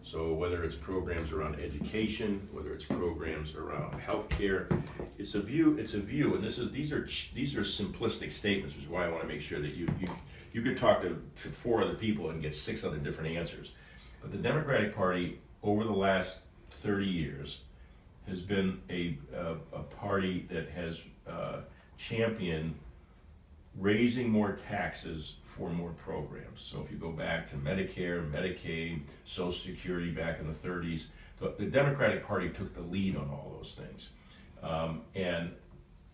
So whether it's programs around education, whether it's programs around healthcare, it's a view, and these are simplistic statements, which is why I want to make sure that you could talk to 4 other people and get 6 other different answers. But the Democratic Party over the last 30 years has been a party that has championed raising more taxes for more programs. So if you go back to Medicare, Medicaid, Social Security back in the 30s, the Democratic Party took the lead on all those things. And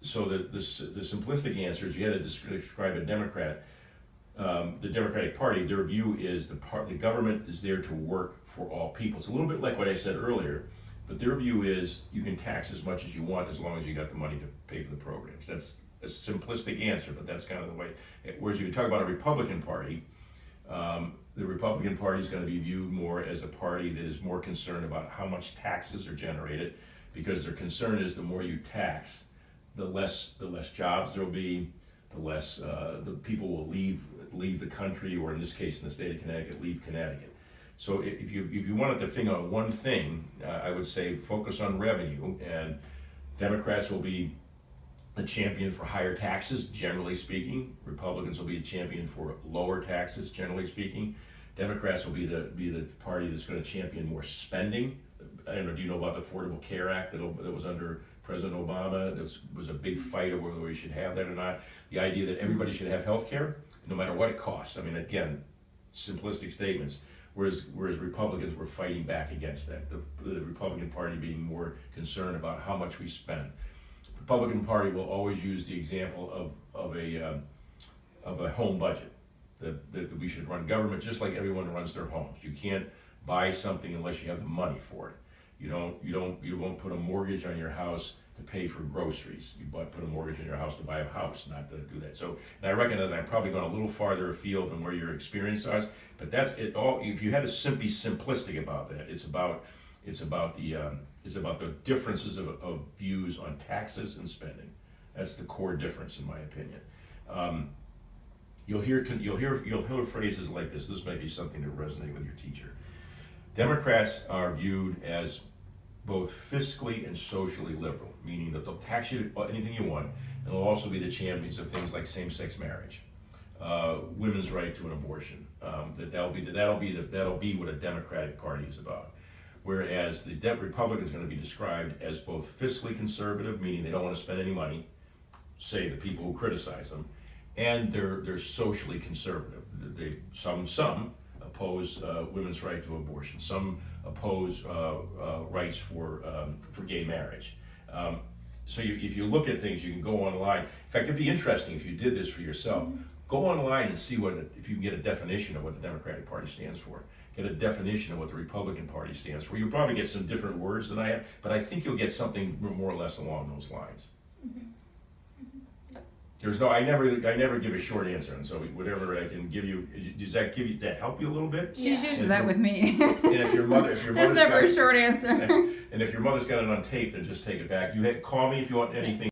so the simplistic answer is, you had to describe a Democrat, the Democratic Party, their view is the government is there to work for all people. It's a little bit like what I said earlier, but their view is you can tax as much as you want as long as you got the money to pay for the programs. That's a simplistic answer, but that's kind of the way. Whereas if you talk about a Republican Party, the Republican Party is going to be viewed more as a party that is more concerned about how much taxes are generated, because their concern is the more you tax, the less jobs there will be, the less the people will leave the country, or in this case, in the state of Connecticut, leave Connecticut. So if you wanted to think on one thing, I would say focus on revenue, and Democrats will be a champion for higher taxes, generally speaking. Republicans will be a champion for lower taxes, generally speaking. Democrats will be the party that's going to champion more spending. I don't know, do you know about the Affordable Care Act that was under President Obama? There was a big fight over whether we should have that or not. The idea that everybody should have health care, no matter what it costs. I mean, again, simplistic statements. Whereas Republicans were fighting back against that. The Republican Party being more concerned about how much we spend. The Republican Party will always use the example of a home budget. That we should run government just like everyone runs their homes. You can't buy something unless you have the money for it. You won't put a mortgage on your house to pay for groceries. You put a mortgage on your house to buy a house, not to do that. So, and I recognize I'm probably going a little farther afield than where your experience is, but that's it. All if you had to be simplistic about that, it's about the differences of views on taxes and spending. That's the core difference, in my opinion. You'll hear phrases like this. This might be something to resonate with your teacher. Democrats are viewed as both fiscally and socially liberal, meaning that they'll tax you anything you want, and they'll also be the champions of things like same-sex marriage, women's right to an abortion. That'll be what a Democratic Party is about. Whereas the Republicans are going to be described as both fiscally conservative, meaning they don't want to spend any money, say the people who criticize them, and they're socially conservative. Some oppose women's right to abortion. Some oppose rights for gay marriage. So if you look at things, you can go online. In fact, it'd be interesting if you did this for yourself. Go online and see if you can get a definition of what the Democratic Party stands for. Get a definition of what the Republican Party stands for. You'll probably get some different words than I have, but I think you'll get something more or less along those lines. I never give a short answer, and so whatever I can give you, does that help you a little bit? She's used to that with me. And if your mother's there's never a short answer. And if your mother's got it on tape, then just take it back. Call me if you want anything.